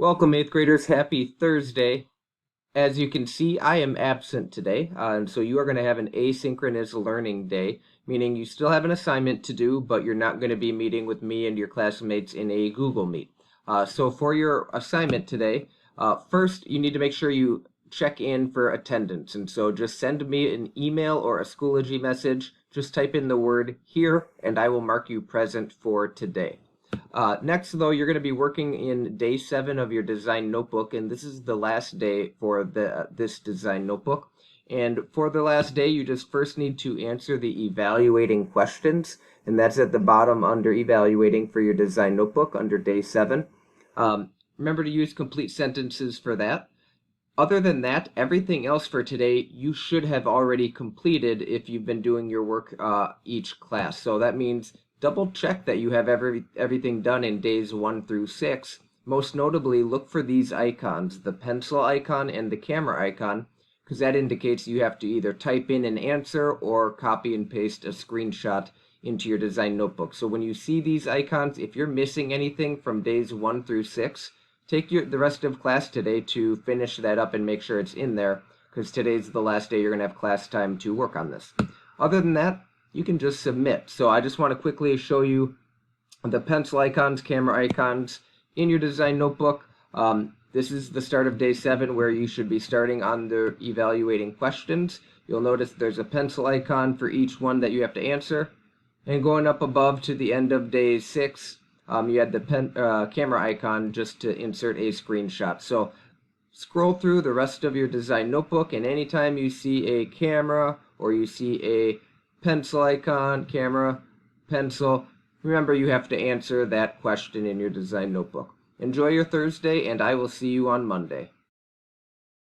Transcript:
Welcome, 8th graders. Happy Thursday. As you can see, I am absent today, and so you are going to have an asynchronous learning day, meaning you still have an assignment to do, but you're not going to be meeting with me and your classmates in a Google Meet. So for your assignment today, first you need to make sure you check in for attendance, and so just send me an email or a Schoology message. Just type in the word here, and I will mark you present for today. Next, though, you're going to be working in day 7 of your design notebook, and this is the last day for this design notebook. And for the last day, you just first need to answer the evaluating questions, and that's at the bottom under evaluating for your design notebook under day 7. Remember to use complete sentences for that. Other than that, everything else for today you should have already completed if you've been doing your work each class. So that means double check that you have everything done in days 1 through 6. Most notably, look for these icons, the pencil icon and the camera icon, because that indicates you have to either type in an answer or copy and paste a screenshot into your design notebook. So when you see these icons, if you're missing anything from days 1 through 6, take the rest of class today to finish that up and make sure it's in there, because today's the last day you're going to have class time to work on this. Other than that, you can just submit. So I just want to quickly show you the pencil icons, camera icons in your design notebook. This is the start of day 7 where you should be starting on the evaluating questions. You'll notice there's a pencil icon for each one that you have to answer. And going up above to the end of day 6, you had the camera icon just to insert a screenshot. So scroll through the rest of your design notebook, and anytime you see a camera or you see a pencil icon, camera, pencil, remember you have to answer that question in your design notebook. Enjoy your Thursday, and I will see you on Monday.